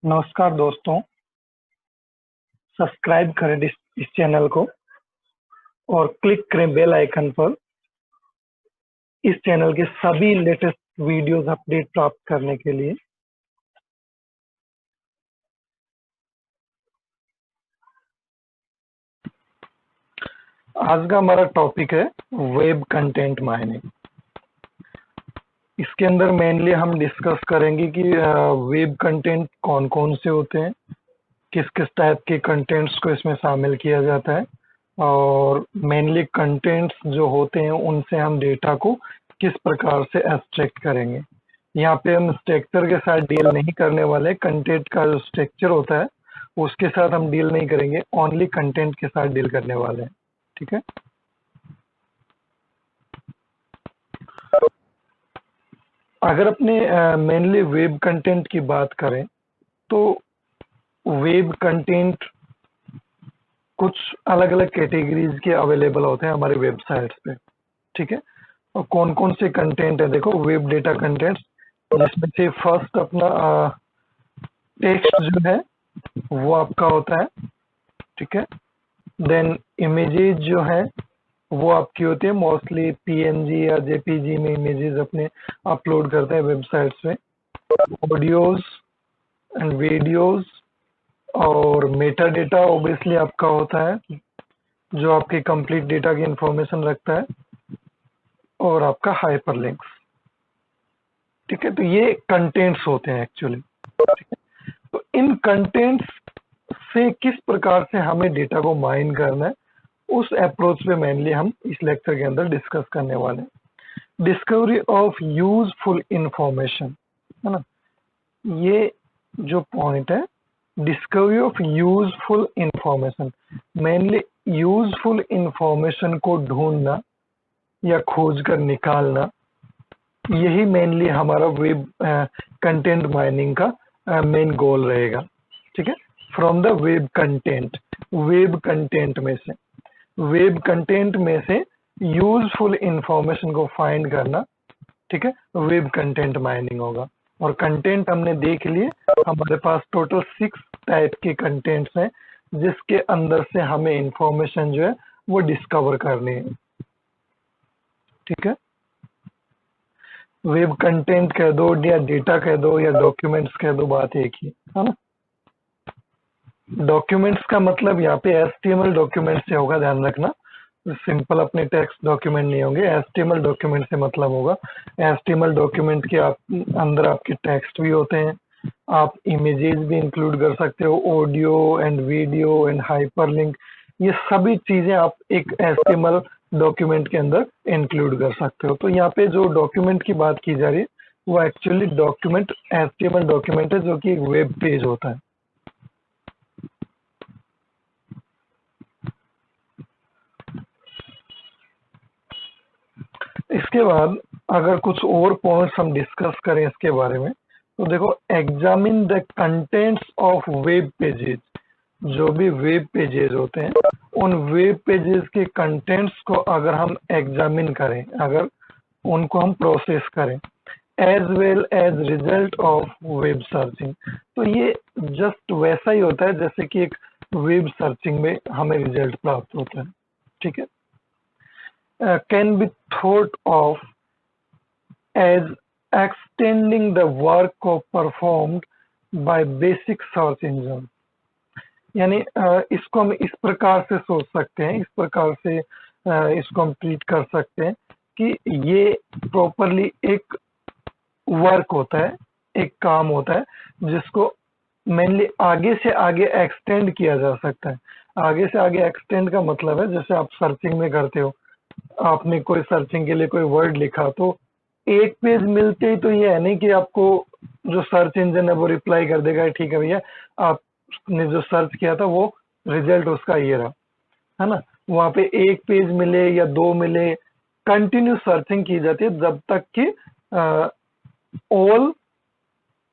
नमस्कार दोस्तों, सब्सक्राइब करें इस चैनल को और क्लिक करें बेल आइकन पर इस चैनल के सभी लेटेस्ट वीडियोस अपडेट प्राप्त करने के लिए। आज का हमारा टॉपिक है वेब कंटेंट माइनिंग। इसके अंदर मेनली हम डिस्कस करेंगे कि वेब कंटेंट कौन कौन से होते हैं, किस किस टाइप के कंटेंट्स को इसमें शामिल किया जाता है और मेनली कंटेंट्स जो होते हैं उनसे हम डेटा को किस प्रकार से एक्सट्रैक्ट करेंगे। यहाँ पे हम स्ट्रक्चर के साथ डील नहीं करने वाले, कंटेंट का जो स्ट्रक्चर होता है उसके साथ हम डील नहीं करेंगे, ओनली कंटेंट के साथ डील करने वाले हैं। ठीक है, अगर अपने मेनली वेब कंटेंट की बात करें तो वेब कंटेंट कुछ अलग अलग कैटेगरीज के अवेलेबल होते हैं हमारे वेबसाइट्स पे। ठीक है, और कौन कौन से कंटेंट है, देखो वेब डेटा कंटेंट्स, जिसमें से फर्स्ट अपना टेक्स्ट जो है वो आपका होता है। ठीक है, देन इमेजेस जो है वो आपकी होती है, मोस्टली पीएनजी या जेपीजी में इमेजेस अपने अपलोड करते हैं वेबसाइट्स पे। ऑडियोज एंड वीडियोज और मेटा डेटा ऑब्वियसली आपका होता है जो आपके कंप्लीट डेटा की इंफॉर्मेशन रखता है, और आपका हाइपरलिंक्स। ठीक है, तो ये कंटेंट्स होते हैं एक्चुअली। तो इन कंटेंट्स से किस प्रकार से हमें डेटा को माइन करना है, उस अप्रोच पे मेनली हम इस लेक्चर के अंदर डिस्कस करने वाले हैं। डिस्कवरी ऑफ यूजफुल इंफॉर्मेशन, है ना, ये जो पॉइंट है, discovery of useful information, mainly useful information को ढूंढना या खोज कर निकालना, यही मेनली हमारा वेब कंटेंट माइनिंग का मेन गोल रहेगा। ठीक है, from the web content, web content में से यूजफुल इंफॉर्मेशन को फाइंड करना, ठीक है, वेब कंटेंट माइनिंग होगा। और कंटेंट हमने देख लिए, हमारे पास टोटल 6 टाइप के कंटेंट्स हैं जिसके अंदर से हमें इंफॉर्मेशन जो है वो डिस्कवर करनी है। ठीक है, वेब कंटेंट कह दो या डेटा कह दो या डॉक्यूमेंट्स कह दो, बात एक ही है ना। डॉक्यूमेंट्स का मतलब यहाँ पे एचटीएमएल डॉक्यूमेंट से होगा, ध्यान रखना, सिंपल अपने टेक्स्ट डॉक्यूमेंट नहीं होंगे। एचटीएमएल डॉक्यूमेंट से मतलब होगा, एचटीएमएल डॉक्यूमेंट के अंदर आपके टेक्स्ट भी होते हैं, आप इमेजेस भी इंक्लूड कर सकते हो, audio and video and hyperlink, ये सभी चीजें आप एक एचटीएमएल डॉक्यूमेंट के अंदर इंक्लूड कर सकते हो। तो यहाँ पे जो डॉक्यूमेंट की बात की जा रही है वो एक्चुअली डॉक्यूमेंट एचटीएमएल डॉक्यूमेंट है, जो कि एक वेब पेज होता है। इसके बाद अगर कुछ और पॉइंट्स हम डिस्कस करें इसके बारे में, तो देखो, examine the contents of web pages, जो भी वेब पेजेस होते हैं उन वेब पेजेस के कंटेंट्स को अगर हम एग्जामिन करें, अगर उनको हम प्रोसेस करें, as well as result of web searching, तो ये जस्ट वैसा ही होता है जैसे कि एक वेब सर्चिंग में हमें रिजल्ट प्राप्त होता है। ठीक है, can be thought of as extending the work of performed by basic search engine। यानी इसको हम इस प्रकार से सोच सकते हैं, इस प्रकार से इसको हम ट्रीट कर सकते हैं कि ये प्रॉपरली एक वर्क होता है, एक काम होता है जिसको मेनली आगे से आगे एक्सटेंड किया जा सकता है। आगे से आगे एक्सटेंड का मतलब है, जैसे आप सर्चिंग में करते हो, आपने कोई सर्चिंग के लिए कोई वर्ड लिखा, तो एक पेज मिलते ही तो ये है नहीं कि आपको जो सर्च इंजन है वो रिप्लाई कर देगा ठीक है भैया आपने जो सर्च किया था वो रिजल्ट उसका ये रहा, है ना। वहां पे एक पेज मिले या 2 मिले, कंटिन्यू सर्चिंग की जाती है जब तक कि ऑल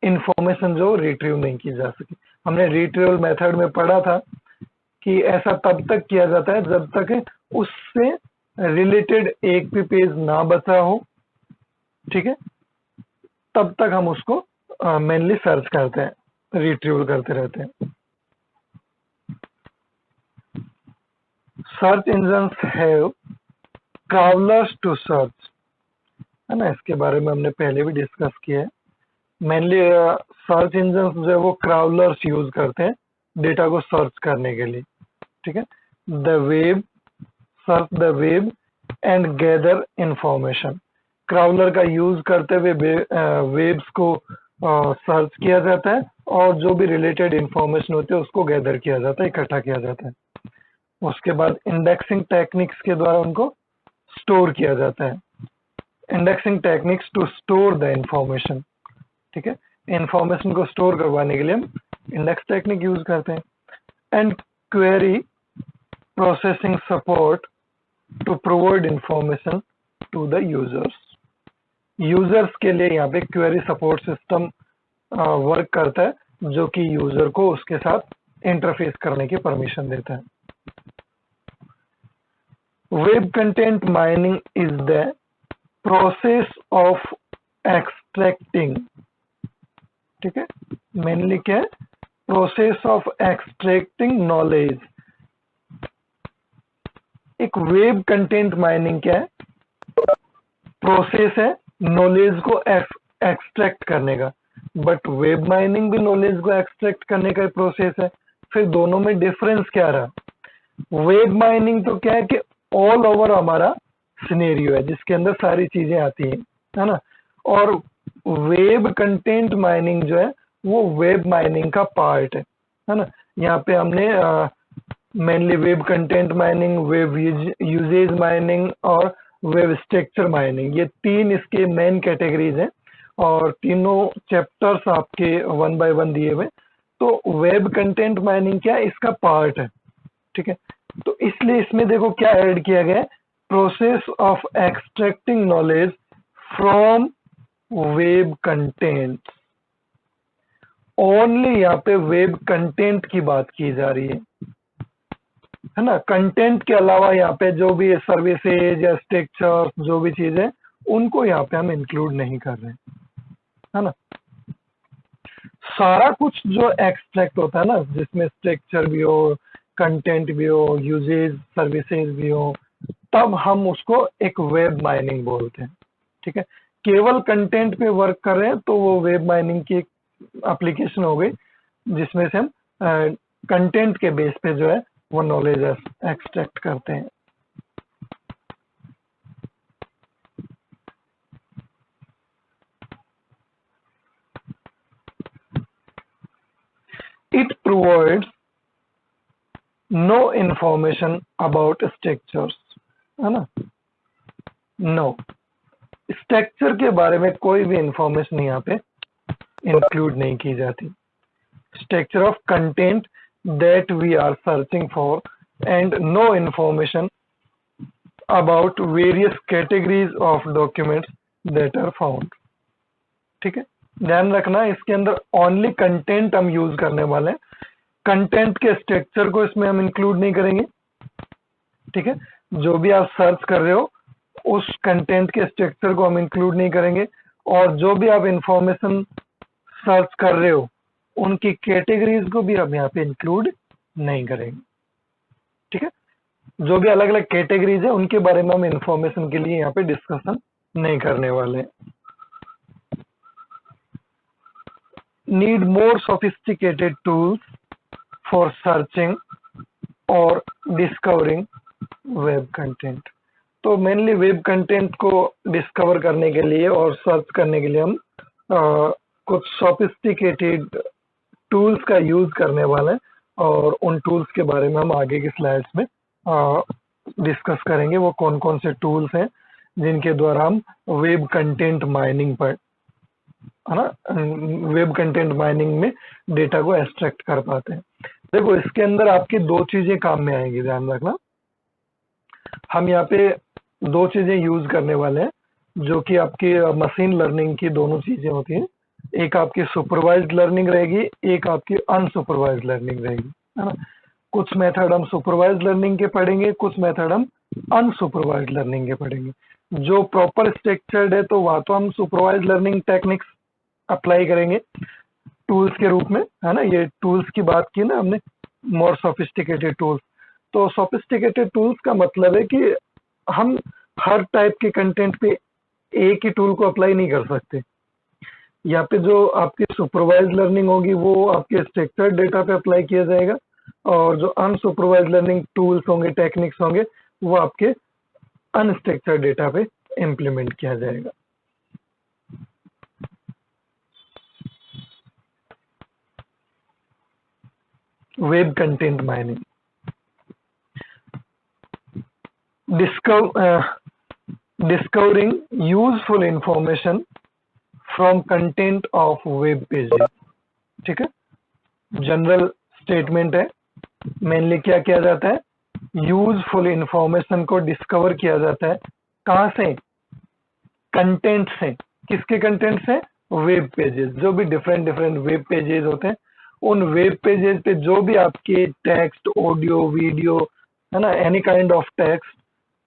इंफॉर्मेशन जो रिट्रीव नहीं की जा सके। हमने रिट्रीवल मेथड में पढ़ा था कि ऐसा तब तक किया जाता है जब तक उससे रिलेटेड एक भी पेज ना बचा हो। ठीक है, तब तक हम उसको मेनली सर्च करते हैं, रिट्रीव करते रहते हैं। Search engines have crawlers to search, है ना, इसके बारे में हमने पहले भी डिस्कस किया है। मेनली सर्च इंजन्स जो है वो क्राउलर्स यूज करते हैं डेटा को सर्च करने के लिए, ठीक है। The web, search the web and gather information. Crawler का यूज करते हुए वेब्स को सर्च किया जाता है और जो भी रिलेटेड इंफॉर्मेशन होती है उसको गैदर किया जाता है, इकट्ठा किया जाता है। उसके बाद इंडेक्सिंग टेक्निक्स के द्वारा उनको स्टोर किया जाता है। Indexing techniques to store the information, ठीक है। इंफॉर्मेशन को स्टोर करवाने के लिए हम इंडेक्स टेक्निक यूज करते हैं। And query processing support to provide information to the users. Users के लिए यहाँ पे क्वेरी सपोर्ट सिस्टम वर्क करता है जो कि यूजर को उसके साथ इंटरफेस करने की परमिशन देता है। Web content mining is the process of extracting, ठीक है, मेनली क्या है, प्रोसेस ऑफ एक्सट्रैक्टिंग नॉलेज। एक वेब कंटेंट माइनिंग क्या है, प्रोसेस है नॉलेज को एक्सट्रैक्ट करने का, बट वेब माइनिंग भी नॉलेज को एक्सट्रैक्ट करने का प्रोसेस है। फिर दोनों में डिफरेंस क्या रहा? वेब माइनिंग तो क्या है कि ऑल ओवर हमारा सिनेरियो है जिसके अंदर सारी चीजें आती हैं, है ना। और वेब कंटेंट माइनिंग जो है वो वेब माइनिंग का पार्ट है ना। यहाँ पे हमने mainly web content mining, web usage mining और वेब स्ट्रक्चर माइनिंग, ये तीन इसके मेन कैटेगरीज हैं और तीनों चैप्टर्स आपके 1 बाय 1 दिए हुए। तो वेब कंटेंट माइनिंग क्या है, इसका पार्ट है, ठीक है। तो इसलिए इसमें देखो क्या ऐड किया गया है, process of extracting knowledge from web content. Only यहाँ पे वेब कंटेंट की बात की जा रही है ना। कंटेंट के अलावा यहाँ पे जो भी सर्विसेज या स्ट्रक्चर जो भी चीज है उनको यहाँ पे हम इंक्लूड नहीं कर रहे, है ना। सारा कुछ जो एक्सट्रैक्ट होता है ना, जिसमें स्ट्रक्चर भी हो, कंटेंट भी हो, यूजेज सर्विसेज भी हो, तब हम उसको एक वेब माइनिंग बोलते हैं, ठीक है। केवल कंटेंट पे वर्क कर रहे हैं तो वो वेब माइनिंग की एक एप्लीकेशन हो गई जिसमें से हम कंटेंट के बेस पे जो है वो नॉलेज एक्सट्रैक्ट करते हैं। It provides no information about structures, है ना। नो स्ट्रक्चर के बारे में कोई भी इंफॉर्मेशन यहाँ पे इंक्लूड नहीं की जाती। Structure of content that we are searching for and no information about various categories of documents that are found, ठीक है। ध्यान रखना इसके अंदर ओनली कंटेंट हम यूज करने वाले हैं, कंटेंट के स्ट्रक्चर को इसमें हम इंक्लूड नहीं करेंगे, ठीक है। जो भी आप सर्च कर रहे हो उस कंटेंट के स्ट्रक्चर को हम इंक्लूड नहीं करेंगे और जो भी आप इंफॉर्मेशन सर्च कर रहे हो उनकी कैटेगरीज को भी हम यहाँ पे इंक्लूड नहीं करेंगे, ठीक है। जो भी अलग अलग कैटेगरीज है उनके बारे में हम इंफॉर्मेशन के लिए यहाँ पे डिस्कशन नहीं करने वाले। Need more sophisticated tools for searching और डिस्कवरिंग वेब कंटेंट। तो मेनली वेब कंटेंट को डिस्कवर करने के लिए और सर्च करने के लिए हम कुछ सोफिस्टिकेटेड टूल्स का यूज करने वाले हैं और उन टूल्स के बारे में हम आगे की स्लाइड्स में डिस्कस करेंगे। वो कौन कौन से टूल्स हैं जिनके द्वारा हम वेब कंटेंट माइनिंग पर, है ना, वेब कंटेंट माइनिंग में डेटा को एक्सट्रैक्ट कर पाते हैं। देखो इसके अंदर आपकी दो चीजें काम में आएंगी, ध्यान रखना। हम यहाँ पे दो चीजें यूज करने वाले हैं जो कि आपकी मशीन लर्निंग की दोनों चीजें होती हैं। एक आपकी सुपरवाइज्ड लर्निंग रहेगी, एक आपकी अनसुपरवाइज्ड लर्निंग रहेगी, है ना। कुछ मेथड हम सुपरवाइज्ड लर्निंग के पढ़ेंगे, कुछ मेथड हम अनसुपरवाइज्ड लर्निंग के पढ़ेंगे। जो प्रॉपर स्ट्रक्चर्ड है तो वहां तो हम सुपरवाइज्ड लर्निंग टेक्निक्स अप्लाई करेंगे, टूल्स के रूप में, है ना, ये टूल्स की बात की ना हमने, मोर सोफिस्टिकेटेड टूल्स। तो सोफिस्टिकेटेड टूल्स का मतलब है कि हम हर टाइप के कंटेंट पे एक ही टूल को अप्लाई नहीं कर सकते। यहाँ पे जो आपकी सुपरवाइज लर्निंग होगी वो आपके स्ट्रक्चर्ड डेटा पे अप्लाई किया जाएगा, और जो अनसुपरवाइज लर्निंग टूल्स होंगे, टेक्निक्स होंगे, वो आपके अनस्ट्रक्चर्ड डेटा पे इम्प्लीमेंट किया जाएगा। Web content mining, discovering useful information from content of web pages। ठीक है, जनरल स्टेटमेंट है। मेनली क्या किया जाता है, यूजफुल इंफॉर्मेशन को डिस्कवर किया जाता है। कहाँ से? कंटेंट से। किसके कंटेंट से? Web pages. जो भी डिफरेंट वेब पेजेस होते हैं, उन वेब पेजेस पे जो भी आपके टेक्स्ट, ऑडियो, वीडियो, है ना, एनी काइंड ऑफ टेक्स्ट,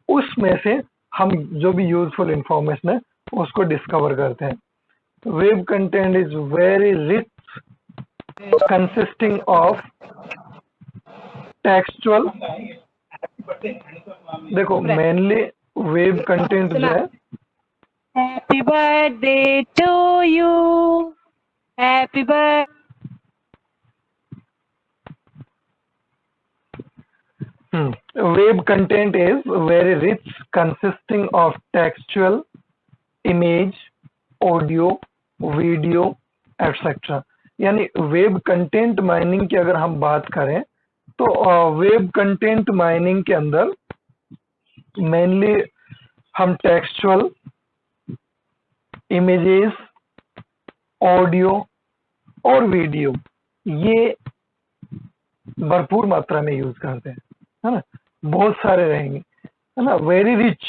उसमें से हम जो भी यूजफुल इंफॉर्मेशन है उसको डिस्कवर करते हैं। Web content is very rich, consisting of textual. देखो मेनली वेब कंटेंट जो है, happy birthday to you, happy birthday. Web content is very rich, consisting of textual, image, audio, video, etc. यानी web content mining की अगर हम बात करें तो वेब कंटेंट माइनिंग के अंदर मेनली हम टेक्सचुअल, इमेजेस, ऑडियो और वीडियो ये भरपूर मात्रा में यूज करते हैं, है ना, बहुत सारे रहेंगे, है ना। वेरी रिच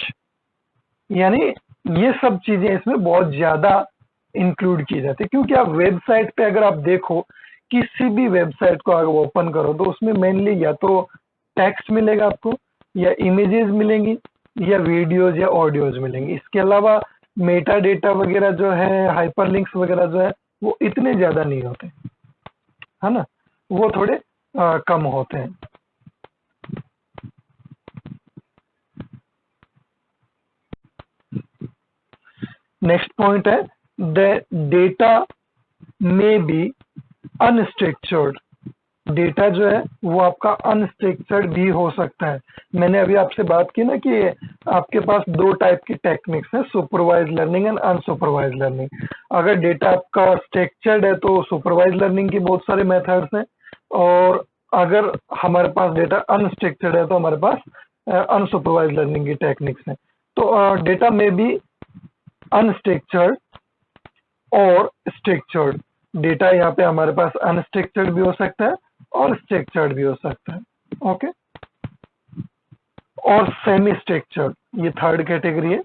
यानी ये सब चीजें इसमें बहुत ज्यादा इंक्लूड की जाती है, क्योंकि आप वेबसाइट पे अगर आप देखो, किसी भी वेबसाइट को अगर ओपन करो तो उसमें मेनली या तो टेक्स्ट मिलेगा आपको, या इमेजेस मिलेंगी, या वीडियोज या ऑडियोज मिलेंगी। इसके अलावा मेटा डेटा वगैरह जो है, हाइपरलिंक्स वगैरह जो है, वो इतने ज्यादा नहीं होते, है ना, वो थोड़े कम होते हैं। नेक्स्ट पॉइंट है, द डेटा में बी अनस्ट्रक्चर्ड। डेटा जो है वो आपका अनस्ट्रक्चर्ड भी हो सकता है। मैंने अभी आपसे बात की ना कि आपके पास दो टाइप की टेक्निक्स है, supervise learning and unsupervise learning. अगर डेटा आपका स्ट्रक्चर्ड है तो सुपरवाइज लर्निंग की बहुत सारे मेथड्स हैं, और अगर हमारे पास डेटा अनस्ट्रक्चर्ड है तो हमारे पास अनसुपरवाइज लर्निंग की टेक्निक्स हैं। तो डेटा में भी अनस्ट्रक्चर्ड और स्ट्रक्चर्ड डेटा, यहाँ पे हमारे पास अनस्ट्रक्चर्ड भी हो सकता है और स्ट्रक्चर्ड भी हो सकता है, ओके। और सेमी स्ट्रक्चर्ड, ये थर्ड कैटेगरी है,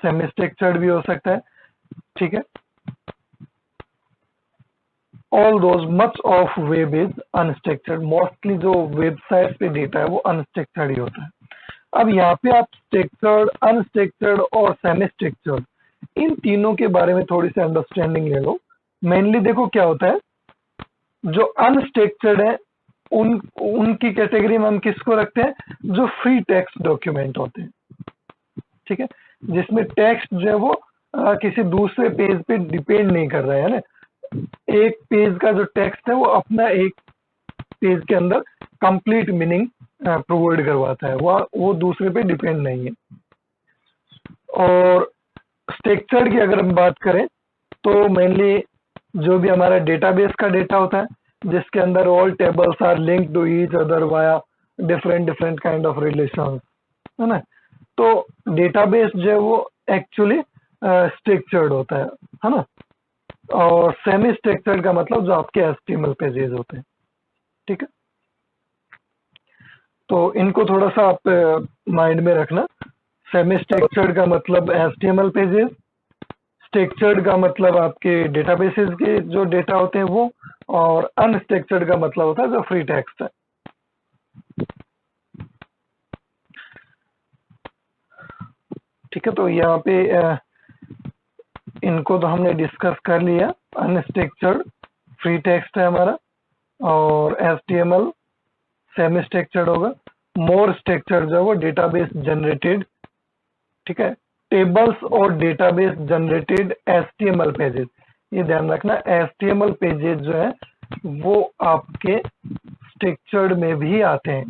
सेमी स्ट्रक्चर्ड भी हो सकता है, ठीक है। All those much of web is unstructured. Mostly जो वेबसाइट पे डेटा है वो अनस्ट्रक्चर्ड ही होता है। अब यहाँ पे आप स्ट्रक्चर्ड, अनस्ट्रक्चर्ड और सेमी स्ट्रक्चर्ड, इन तीनों के बारे में थोड़ी सी अंडरस्टैंडिंग ले लो। मेनली देखो क्या होता है, जो अनस्ट्रक्चर्ड है उनकी कैटेगरी में हम किसको रखते हैं, जो फ्री टेक्स्ट डॉक्यूमेंट होते हैं, ठीक है, जिसमें टेक्स्ट जो है वो किसी दूसरे पेज पे डिपेंड नहीं कर रहा है ना। एक पेज का जो टेक्स्ट है वो अपना एक पेज के अंदर कंप्लीट मीनिंग प्रोवाइड करवाता है, वो दूसरे पे डिपेंड नहीं है। और स्ट्रक्चर्ड की अगर हम बात करें तो मेनली जो भी हमारा डेटाबेस का डेटा होता है, जिसके अंदर all tables are linked to each other via different kind of relations, है ना। तो डेटाबेस जो है वो एक्चुअली स्ट्रक्चर्ड होता है ना। और सेमी स्ट्रक्चर्ड का मतलब जो आपके एचटीएमएल पेजेस होते हैं, ठीक है। तो इनको थोड़ा सा आप माइंड में रखना। सेमी स्ट्रक्चर्ड का मतलब एचटीएमएल पेजेस, स्ट्रक्चर्ड का मतलब आपके डेटाबेसेस के जो डेटा होते हैं वो, और अनस्ट्रक्चर्ड का मतलब होता है जो फ्री टेक्स्ट है। ठीक है, तो यहाँ पे इनको तो हमने डिस्कस कर लिया, अनस्ट्रक्चर्ड, फ्री टेक्स्ट है हमारा, और HTML सेमी स्ट्रक्चर्ड होगा। मोर स्ट्रक्चर्ड जो है वो डेटाबेस जनरेटेड, ठीक है। टेबल्स और डेटाबेस जनरेटेड HTML पेजेस, ये ध्यान रखना, HTML पेजेस जो है वो आपके स्ट्रक्चर्ड में भी आते हैं,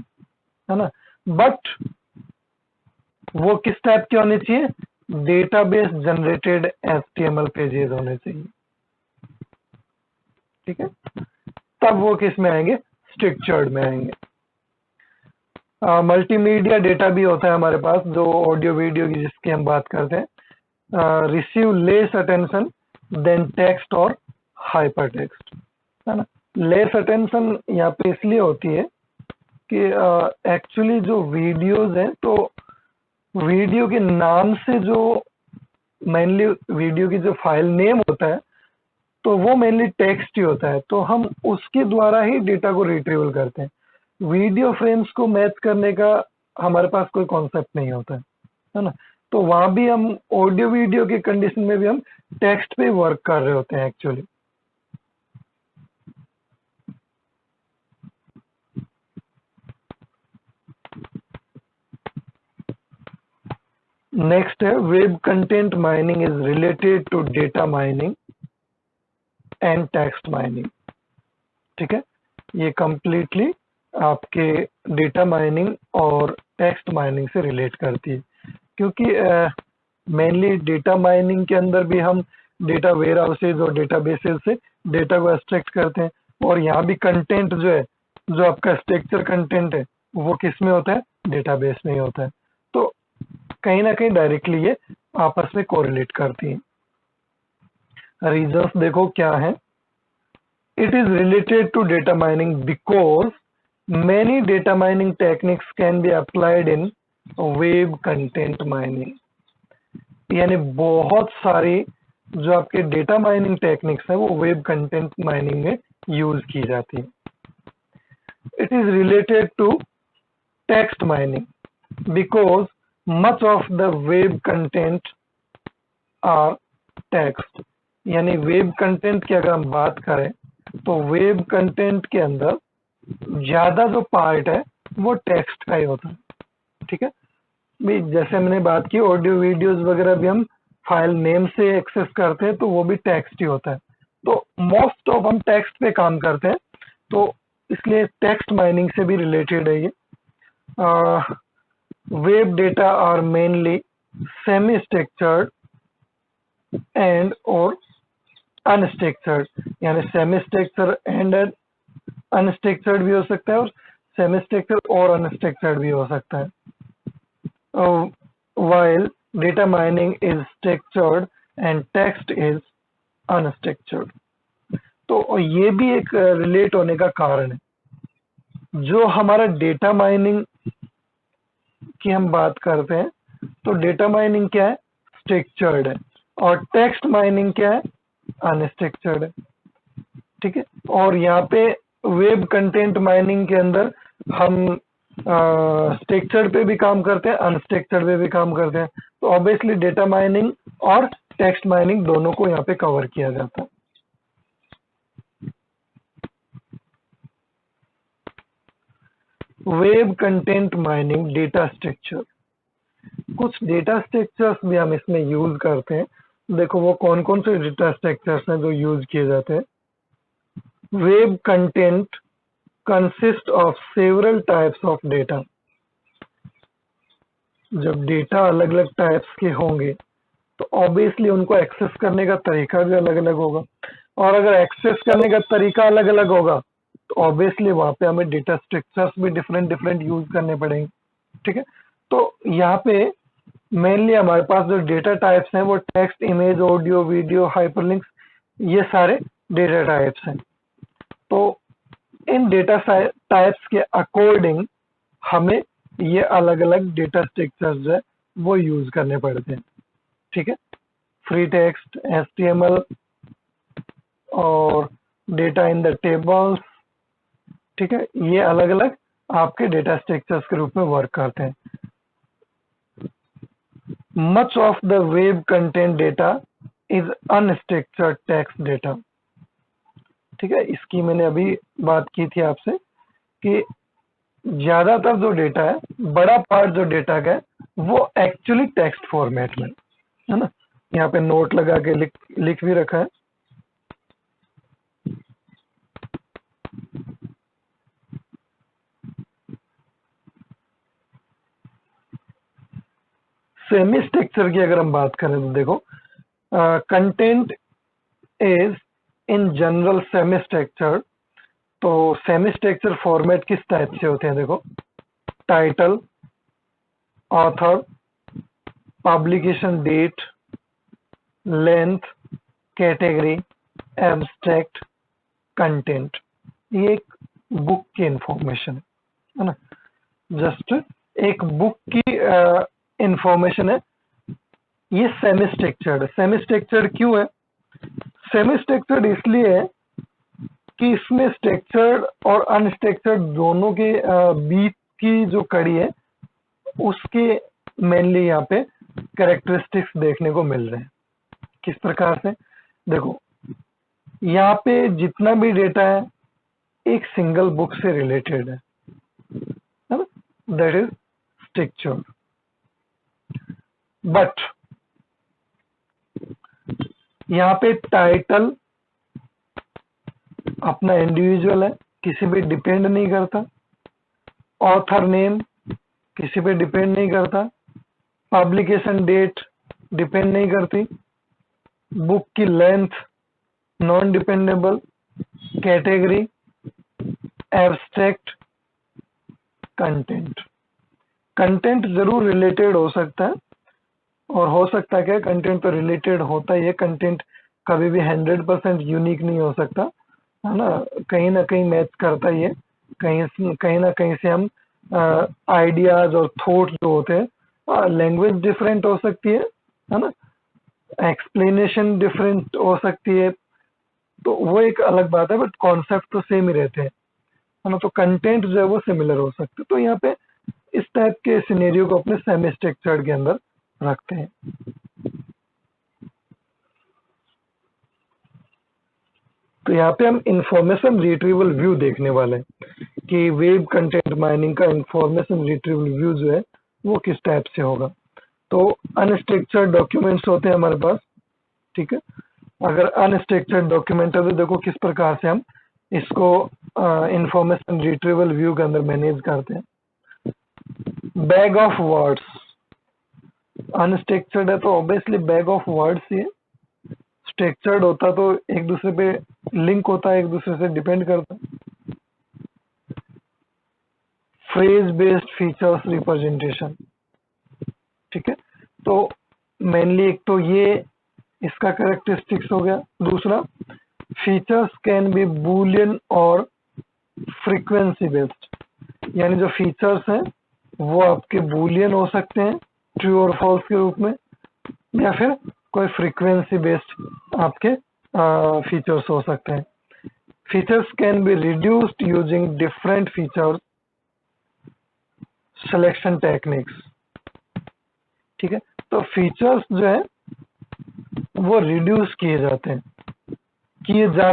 है ना, बट वो किस टाइप के होने चाहिए, डेटाबेस जनरेटेड HTML पेजेस होने चाहिए, ठीक है। तब वो किस में आएंगे, स्ट्रक्चर्ड में आएंगे। मल्टीमीडिया डेटा भी होता है हमारे पास, जो ऑडियो वीडियो की जिसकी हम बात करते हैं। Receive less attention than text और हाइपर टेक्स्ट, है ना। लेस अटेंशन यहाँ पे इसलिए होती है कि एक्चुअली जो वीडियोज हैं, तो वीडियो के नाम से जो मेनली वीडियो की जो फाइल नेम होता है, तो वो मेनली टेक्स्ट ही होता है, तो हम उसके द्वारा ही डेटा को रिट्रीवल करते हैं। वीडियो फ्रेम्स को मैच करने का हमारे पास कोई कॉन्सेप्ट नहीं होता है ना। तो वहां भी हम ऑडियो वीडियो के कंडीशन में भी हम टेक्स्ट पे वर्क कर रहे होते हैं एक्चुअली। नेक्स्ट है web content mining is related to data mining and text mining, ठीक है। ये कंप्लीटली आपके डेटा माइनिंग और टेक्स्ट माइनिंग से रिलेट करती है, क्योंकि मेनली डेटा माइनिंग के अंदर भी हम डेटा वेयर हाउसेज और डेटा बेसेस से डेटा को एक्सट्रैक्ट करते हैं, और यहाँ भी कंटेंट जो है, जो आपका स्ट्रक्चर कंटेंट है, वो किस में होता है, डेटाबेस में ही होता है। तो कहीं ना कहीं डायरेक्टली ये आपस में कोरिलेट करती हैं। रीजंस देखो क्या है। It is related to data mining because many data mining techniques can be applied in web content mining। यानी बहुत सारी जो आपके डेटा माइनिंग टेक्निक्स है वो वेब कंटेंट माइनिंग में यूज की जाती है। It is related to text mining because much of the web content are text. यानी वेब कंटेंट की अगर हम बात करें तो वेब कंटेंट के अंदर ज्यादा जो पार्ट है वो टेक्स्ट का ही होता है, ठीक है। भी जैसे मैंने बात की ऑडियो वीडियोस वगैरह भी हम फाइल नेम से एक्सेस करते हैं, तो वो भी टेक्स्ट ही होता है। तो मोस्ट ऑफ हम टेक्स्ट पे काम करते हैं, तो इसलिए टेक्स्ट माइनिंग से भी रिलेटेड है ये। Web data are mainly semi structured and और अनस्ट्रक्चर्ड, यानी सेमी स्ट्रक्चर एंड अनस्ट्रक्चर्ड भी हो सकता है, और सेमी स्ट्रक्चर और अनस्ट्रक्चर्ड भी हो सकता है। while data mining is structured and text is unstructured। तो ये भी एक रिलेट होने का कारण है। जो हमारा डेटा माइनिंग की हम बात करते हैं, तो डेटा माइनिंग क्या है, स्ट्रक्चर्ड है, और टेक्स्ट माइनिंग क्या है, अनस्ट्रक्चर्ड है, ठीक है। और यहाँ पे वेब कंटेंट माइनिंग के अंदर हम स्ट्रक्चर्ड पे भी काम करते हैं, अनस्ट्रक्चर्ड पे भी काम करते हैं। तो ऑब्वियसली डेटा माइनिंग और टेक्स्ट माइनिंग दोनों को यहाँ पे कवर किया जाता है। Web content mining data structure, कुछ डेटा स्ट्रक्चर्स भी हम इसमें यूज करते हैं। देखो वो कौन कौन से डेटा स्ट्रक्चर्स हैं जो यूज किए जाते हैं। Web content consist of several types of data. जब डेटा अलग अलग टाइप्स के होंगे तो ऑब्वियसली उनको एक्सेस करने का तरीका भी अलग अलग होगा, और अगर एक्सेस करने का तरीका अलग अलग होगा तो ऑब्वियसली वहां पे हमें डेटा स्ट्रक्चर्स भी डिफरेंट डिफरेंट यूज करने पड़ेंगे, ठीक है। तो यहाँ पे मेनली हमारे पास जो डेटा टाइप्स हैं वो text, image, audio, video, hyperlinks, ये सारे डेटा टाइप्स हैं। तो इन डेटा टाइप्स के अकॉर्डिंग हमें ये अलग अलग डेटा स्ट्रक्चर्स जो है वो यूज करने पड़ते हैं, ठीक है। फ्री टेक्स्ट, HTML और डेटा इन द टेबल्स, ठीक है, ये अलग अलग आपके डेटा स्ट्रक्चर्स के रूप में वर्क करते हैं। Much of the web content data is unstructured text data. ठीक है, इसकी मैंने अभी बात की थी आपसे कि ज्यादातर जो डेटा है, बड़ा पार्ट जो डेटा का है, वो एक्चुअली टेक्स्ट फॉर्मेट में है ना। यहाँ पे नोट लगा के लिख भी रखा है। सेमी स्ट्रक्चर की अगर हम बात करें तो देखो, content is in general semi structure. तो सेमी स्ट्रक्चर फॉर्मेट किस टाइप से होते हैं देखो, title, author, publication date, length, category, abstract, content. ये एक बुक की इंफॉर्मेशन है ना, जस्ट एक बुक की इंफॉर्मेशन है। ये सेमी स्ट्रक्चर्ड है। सेमी स्ट्रक्चर्ड क्यों है? सेमी स्ट्रक्चर्ड इसलिए है कि इसमें स्ट्रक्चर्ड और अनस्ट्रक्चर्ड दोनों के बीच की जो कड़ी है, उसके मेनली यहाँ पे कैरेक्टरिस्टिक्स देखने को मिल रहे हैं। किस प्रकार से देखो, यहाँ पे जितना भी डेटा है एक सिंगल बुक से रिलेटेड है ना, दैट इज स्ट्रक्चर्ड। बट यहाँ पे टाइटल अपना इंडिविजुअल है, किसी पे डिपेंड नहीं करता। ऑथर नेम किसी पे डिपेंड नहीं करता। पब्लिकेशन डेट डिपेंड नहीं करती। बुक की length non dependable. Category, abstract, content. Content जरूर रिलेटेड हो सकता है, और हो सकता है कंटेंट तो रिलेटेड होता ही है। कंटेंट कभी भी 100% यूनिक नहीं हो सकता है ना कहीं मैच करता ही है। कहीं ना कहीं से हम आइडियाज और थॉट्स जो होते हैं, लैंग्वेज डिफरेंट हो सकती है ना, एक्सप्लेनेशन डिफरेंट हो सकती है, तो वो एक अलग बात है, बट कॉन्सेप्ट तो सेम ही रहते हैं है ना। तो कंटेंट जो है वो सिमिलर हो सकते हैं। तो यहाँ पे इस टाइप के सिनेरियो को अपने सेमी स्ट्रक्चर्ड के अंदर रखते हैं। तो यहाँ पे हम इंफॉर्मेशन रिट्रीवल व्यू देखने वाले हैं कि वेब कंटेंट माइनिंग का इंफॉर्मेशन रिट्रीवल व्यू जो है वो किस टाइप से होगा। तो अनस्ट्रक्चर्ड डॉक्यूमेंट्स होते हैं हमारे पास, ठीक है। अगर अनस्ट्रक्चर्ड डॉक्यूमेंट है तो देखो किस प्रकार से हम इसको इंफॉर्मेशन रिट्रीवल व्यू के अंदर मैनेज करते हैं। बैग ऑफ वर्ड्स, अनस्ट्रक्चर्ड है तो ऑब्वियसली बैग ऑफ वर्ड्स ही है। स्ट्रक्चर्ड होता तो एक दूसरे पे लिंक होता है, एक दूसरे से डिपेंड करता है। फ्रेज बेस्ड फीचर्स रिप्रेजेंटेशन, ठीक है। तो मेनली एक तो ये इसका कैरेक्टरिस्टिक्स हो गया। दूसरा, फीचर्स कैन बी बूलियन और फ्रीक्वेंसी बेस्ड, यानी जो फीचर्स हैं वो आपके बूलियन हो सकते हैं ट्रू और फॉल्स के रूप में, या फिर कोई फ्रीक्वेंसी बेस्ड आपके फीचर्स हो सकते हैं। Features can be reduced using different features selection techniques, ठीक है। तो फीचर्स जो है वो रिड्यूस किए जा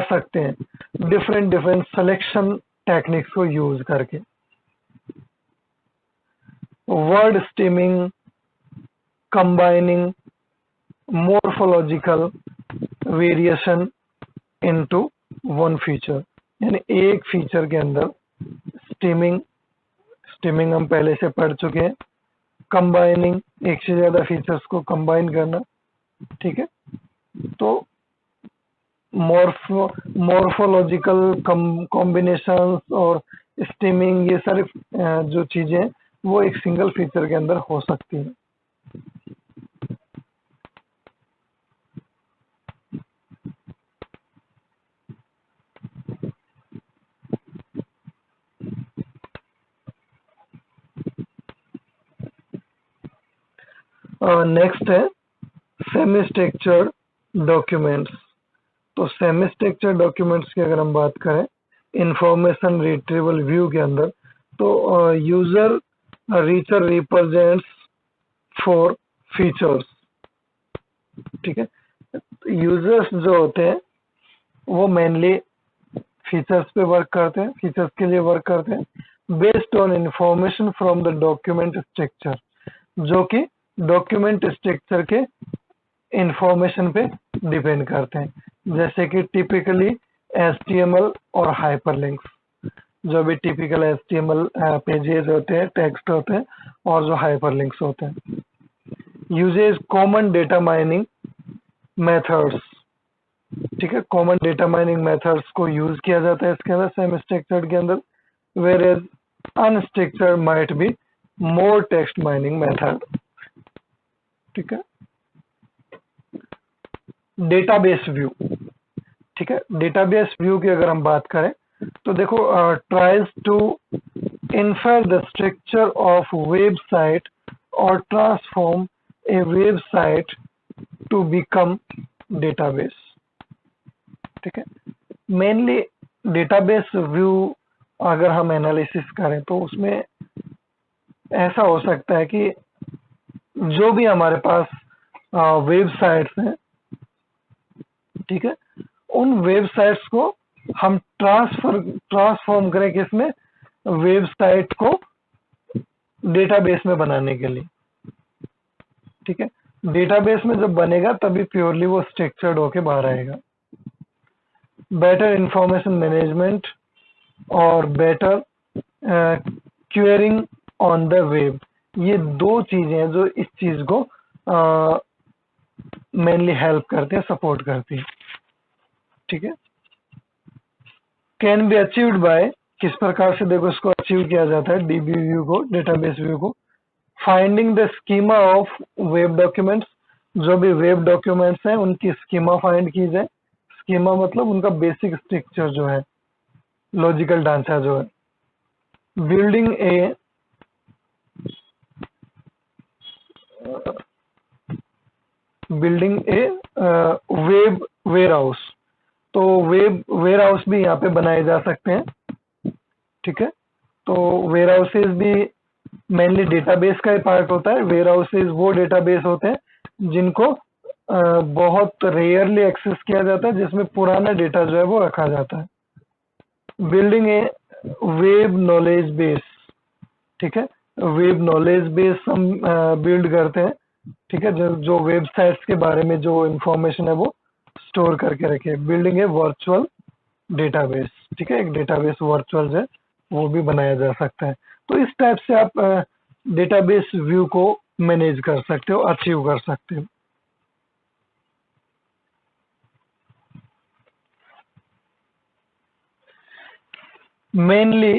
सकते हैं डिफरेंट सिलेक्शन टेक्निक्स को यूज करके। Word steaming, combining morphological variation into one feature, यानी एक फीचर के अंदर स्टीमिंग हम पहले से पढ़ चुके हैं। कंबाइनिंग, एक से ज्यादा फीचर्स को कंबाइन करना, ठीक है। तो मॉर्फोलॉजिकल कॉम्बिनेशन और स्टीमिंग, ये सारी जो चीजें हैं वो एक सिंगल फीचर के अंदर हो सकती है। नेक्स्ट है सेमी स्ट्रक्चर्ड डॉक्यूमेंट्स। तो सेमी स्ट्रक्चर्ड डॉक्यूमेंट्स की अगर हम बात करें इंफॉर्मेशन रिट्रीवल व्यू के अंदर, तो user richer represents for features, ठीक है। यूजर्स जो होते हैं वो मेनली फीचर्स पे वर्क करते हैं, फीचर्स के लिए वर्क करते हैं based on information from the document structure, जो कि डॉक्यूमेंट स्ट्रक्चर के इंफॉर्मेशन पे डिपेंड करते हैं, जैसे कि टिपिकली HTML और हाइपरलिंक्स। जो भी टिपिकल HTML पेजेस होते हैं, टेक्स्ट होते हैं, और जो हाइपरलिंक्स होते हैं। Uses common data mining methods, ठीक है, कॉमन डेटा माइनिंग मेथड्स को यूज किया जाता है इसके अंदर, सेमी स्ट्रक्चर्ड के अंदर, whereas unstructured might be more text mining method. ठीक है, डेटाबेस व्यू, ठीक है, डेटाबेस व्यू की अगर हम बात करें तो देखो, tries to infer the structure of website और transform a website to become database. ठीक है, मेनली डेटाबेस व्यू अगर हम एनालिसिस करें तो उसमें ऐसा हो सकता है कि जो भी हमारे पास वेबसाइट्स हैं, ठीक है, उन वेबसाइट्स को हम ट्रांसफॉर्म करें किसमें, वेबसाइट को डेटाबेस में बनाने के लिए। ठीक है, डेटाबेस में जब बनेगा तभी प्योरली वो स्ट्रक्चर्ड होके बाहर आएगा। बेटर इंफॉर्मेशन मैनेजमेंट और better quarrying on the web, ये दो चीजें हैं जो इस चीज को मेनली हेल्प करते हैं, सपोर्ट करती है। ठीक है, कैन बी अचीव्ड बाय, किस प्रकार से देखो इसको अचीव किया जाता है डीबी व्यू को, डेटाबेस व्यू को। Finding the schema of web documents, जो भी वेब डॉक्यूमेंट्स हैं उनकी स्कीमा फाइंड की जाए। स्कीमा मतलब उनका बेसिक स्ट्रक्चर जो है, लॉजिकल ढांचा जो है। Building a web warehouse, तो वेब वेयर हाउस भी यहाँ पे बनाए जा सकते हैं। ठीक है, तो वेयर हाउसेज भी मेनली डेटाबेस का ही पार्ट होता है। वेयर हाउसेज वो डेटाबेस होते हैं जिनको बहुत रेयरली एक्सेस किया जाता है, जिसमें पुराना डेटा जो है वो रखा जाता है। Building a web knowledge base, ठीक है, वेब नॉलेज बेस हम बिल्ड करते हैं। ठीक है, जो वेबसाइट्स के बारे में जो इंफॉर्मेशन है वो स्टोर करके रखे। बिल्डिंग ए वर्चुअल डेटाबेस, ठीक है, एक डेटाबेस वर्चुअल है वो भी बनाया जा सकता है। तो इस टाइप से आप डेटाबेस व्यू को मैनेज कर सकते हो, अचीव कर सकते हो। Mainly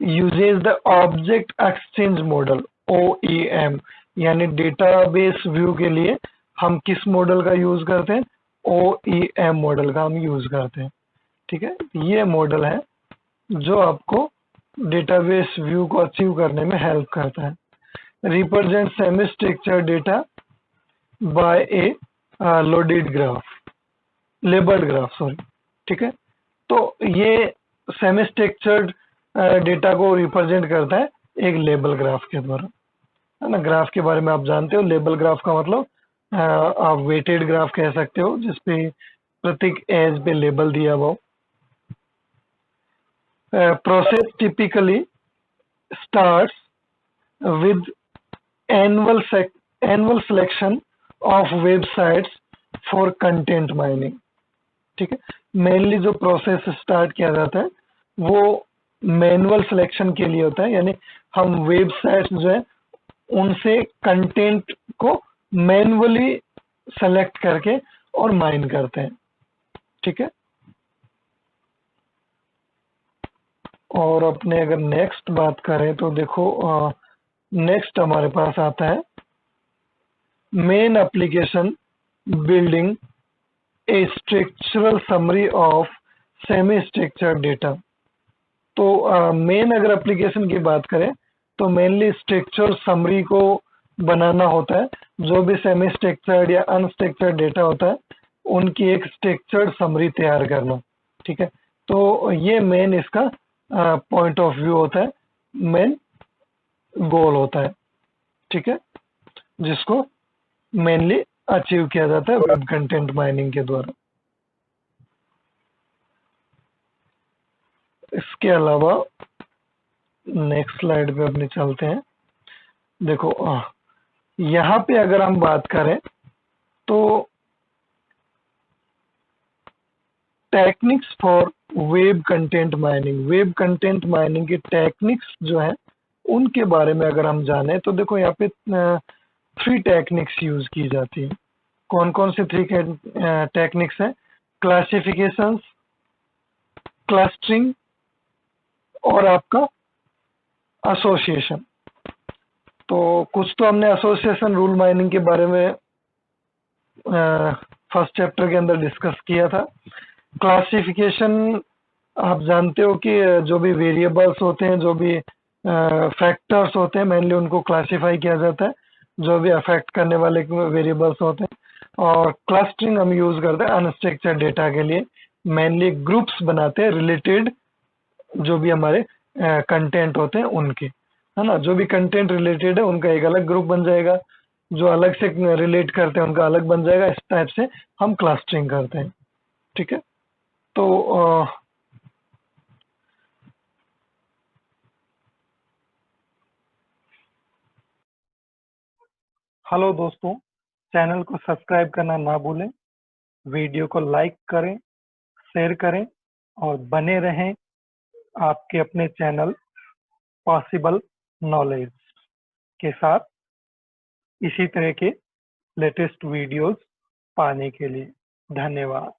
uses the object exchange model, OEM, यानी डेटाबेस व्यू के लिए हम किस मॉडल का यूज करते हैं, OEM मॉडल का हम यूज करते हैं। ठीक है, ये मॉडल है जो आपको डेटाबेस व्यू को अचीव करने में हेल्प करता है। Represent semi structure data bye ए loaded graph, labelled graph, sorry. ठीक है, तो ये सेमी स्ट्रक्चर्ड डेटा को रिप्रेजेंट करता है एक लेबल ग्राफ के द्वारा, है ना। ग्राफ के बारे में आप जानते हो, लेबल ग्राफ का मतलब आप वेटेड ग्राफ कह सकते हो, जिसपे प्रत्येक एज पे लेबल दिया हुआ हो। Process typically starts with annual selection of websites for content mining। ठीक है, मेनली जो प्रोसेस स्टार्ट किया जाता है वो मैनुअल सिलेक्शन के लिए होता है, यानी हम वेबसाइट्स जो है उनसे कंटेंट को मैनुअली सेलेक्ट करके और माइन करते हैं। ठीक है, और अपने अगर नेक्स्ट बात करें तो देखो, नेक्स्ट हमारे पास आता है main application building A structural summary of semi structured data. तो मेन अगर एप्लीकेशन की बात करें तो मेनली स्ट्रक्चर समरी को बनाना होता है। जो भी सेमी स्ट्रक्चर्ड या अनस्ट्रक्चर्ड डेटा होता है उनकी एक स्ट्रक्चर्ड समरी तैयार करना। ठीक है, तो ये मेन इसका पॉइंट ऑफ व्यू होता है, मेन गोल होता है। ठीक है, जिसको मेनली अचीव किया जाता है वेब कंटेंट माइनिंग के द्वारा। इसके अलावा नेक्स्ट स्लाइड पे अपने चलते हैं। देखो यहाँ पे अगर हम बात करें तो techniques for web content mining, web content mining की टेक्निक्स जो है उनके बारे में अगर हम जाने तो देखो यहाँ पे 3 टेक्निक्स यूज की जाती है। कौन कौन से 3 टेक्निक्स हैं? क्लासिफिकेशंस, क्लस्टरिंग और आपका एसोसिएशन। तो कुछ तो हमने एसोसिएशन रूल माइनिंग के बारे में फर्स्ट चैप्टर के अंदर डिस्कस किया था। क्लासिफिकेशन आप जानते हो कि जो भी वेरिएबल्स होते हैं, जो भी फैक्टर्स होते हैं, मेनली उनको क्लासिफाई किया जाता है, जो भी अफेक्ट करने वाले वेरिएबल्स होते हैं। और क्लस्टरिंग हम यूज करते हैं अनस्ट्रक्चर्ड डेटा के लिए, मेनली ग्रुप्स बनाते हैं रिलेटेड जो भी हमारे कंटेंट होते हैं उनके, है ना। जो भी कंटेंट रिलेटेड है उनका एक अलग ग्रुप बन जाएगा, जो अलग से रिलेट करते हैं उनका अलग बन जाएगा। इस टाइप से हम क्लस्टरिंग करते हैं, ठीक है। तो हेलो दोस्तों, चैनल को सब्सक्राइब करना ना भूलें, वीडियो को लाइक करें, शेयर करें और बने रहें आपके अपने चैनल पॉसिबल नॉलेज के साथ इसी तरह के लेटेस्ट वीडियोस पाने के लिए। धन्यवाद।